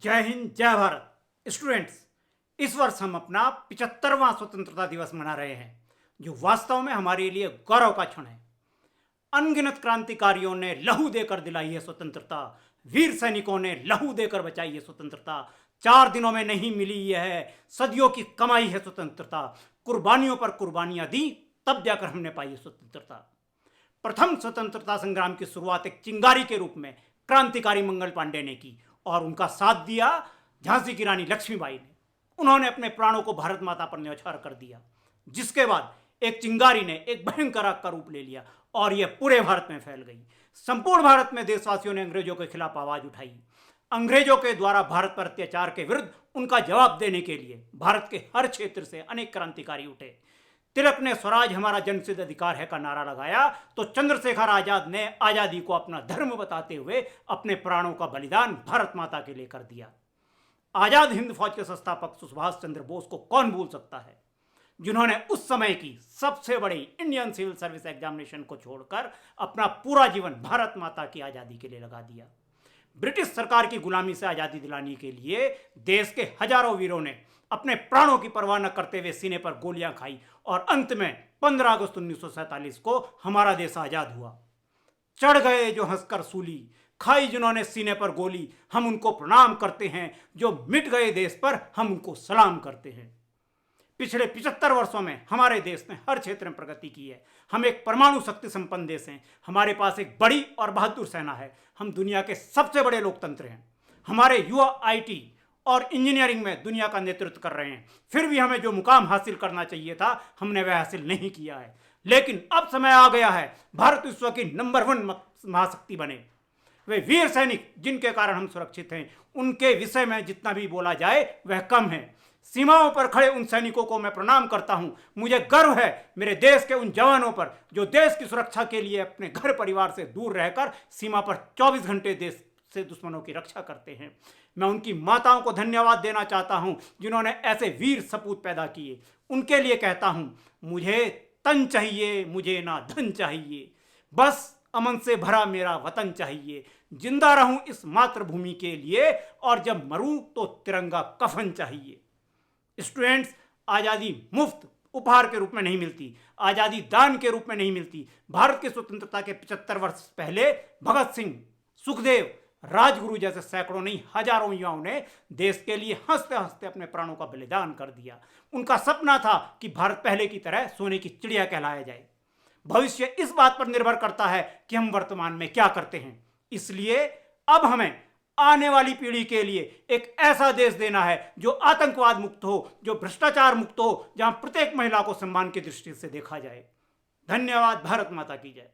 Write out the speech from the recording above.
जय हिंद, जय भारत। स्टूडेंट्स, इस वर्ष हम अपना 75वां स्वतंत्रता दिवस मना रहे हैं, जो वास्तव में हमारे लिए गौरव का क्षण है। अनगिनत क्रांतिकारियों ने लहू देकर दिलाई है स्वतंत्रता, वीर सैनिकों ने लहू देकर बचाई है स्वतंत्रता। 4 दिनों में नहीं मिली यह सदियों की कमाई है स्वतंत्रता। कुर्बानियों पर कुर्बानियां दी, तब जाकर हमने पाई है स्वतंत्रता। प्रथम स्वतंत्रता संग्राम की शुरुआत एक चिंगारी के रूप में क्रांतिकारी मंगल पांडे ने की और उनका साथ दिया झांसी की रानी लक्ष्मीबाई ने। उन्होंने अपने प्राणों को भारत माता पर न्यौछावर कर दिया, जिसके बाद एक चिंगारी ने एक भयंकर आग का रूप ले लिया और यह पूरे भारत में फैल गई। संपूर्ण भारत में देशवासियों ने अंग्रेजों के खिलाफ आवाज उठाई। अंग्रेजों के द्वारा भारत पर अत्याचार के विरुद्ध उनका जवाब देने के लिए भारत के हर क्षेत्र से अनेक क्रांतिकारी उठे। तिलक ने स्वराज हमारा जन्मसिद्ध अधिकार है का नारा लगाया तो चंद्रशेखर आजाद ने आजादी को अपना धर्म बताते हुए अपने प्राणों का बलिदान भारत माता के लिए कर दिया। आजाद हिंद फौज के संस्थापक सुभाष चंद्र बोस को कौन भूल सकता है, जिन्होंने उस समय की सबसे बड़ी इंडियन सिविल सर्विस एग्जामिनेशन को छोड़कर अपना पूरा जीवन भारत माता की आजादी के लिए लगा दिया। ब्रिटिश सरकार की गुलामी से आजादी दिलाने के लिए देश के हजारों वीरों ने अपने प्राणों की परवाह न करते हुए सीने पर गोलियां खाई और अंत में 15 अगस्त 1947 को हमारा देश आजाद हुआ। चढ़ गए जो हंसकर सूली, खाई जिन्होंने सीने पर गोली, हम उनको प्रणाम करते हैं। जो मिट गए देश पर, हम उनको सलाम करते हैं। पिछले 75 वर्षों में हमारे देश ने हर क्षेत्र में प्रगति की है। हम एक परमाणु शक्ति संपन्न देश हैं। हमारे पास एक बड़ी और बहादुर सेना है। हम दुनिया के सबसे बड़े लोकतंत्र हैं। हमारे युवा आईटी और इंजीनियरिंग में दुनिया का नेतृत्व कर रहे हैं। फिर भी हमें जो मुकाम हासिल करना चाहिए था, हमने वह हासिल नहीं किया है। लेकिन अब समय आ गया है भारत विश्व की नंबर 1 महाशक्ति बने। वे वीर सैनिक जिनके कारण हम सुरक्षित हैं, उनके विषय में जितना भी बोला जाए वह कम है। सीमाओं पर खड़े उन सैनिकों को मैं प्रणाम करता हूं। मुझे गर्व है मेरे देश के उन जवानों पर जो देश की सुरक्षा के लिए अपने घर परिवार से दूर रहकर सीमा पर 24 घंटे देश से दुश्मनों की रक्षा करते हैं। मैं उनकी माताओं को धन्यवाद देना चाहता हूं जिन्होंने ऐसे वीर सपूत पैदा किए। उनके लिए कहता हूं, मुझे तन चाहिए, मुझे ना धन चाहिए, बस अमन से भरा मेरा वतन चाहिए। जिंदा रहूं इस मातृभूमि के लिए और जब मरूं तो तिरंगा कफन चाहिए। स्टूडेंट्स, आजादी मुफ्त उपहार के रूप में नहीं मिलती, आजादी दान के रूप में नहीं मिलती। भारत की स्वतंत्रता के 75 वर्ष पहले भगत सिंह, सुखदेव, राजगुरु जैसे सैकड़ों नहीं हजारों युवाओं ने देश के लिए हंसते हंसते अपने प्राणों का बलिदान कर दिया। उनका सपना था कि भारत पहले की तरह सोने की चिड़िया कहलाया जाए। भविष्य इस बात पर निर्भर करता है कि हम वर्तमान में क्या करते हैं। इसलिए अब हमें आने वाली पीढ़ी के लिए एक ऐसा देश देना है जो आतंकवाद मुक्त हो, जो भ्रष्टाचार मुक्त हो, जहां प्रत्येक महिला को सम्मान की दृष्टि से देखा जाए। धन्यवाद। भारत माता की जय।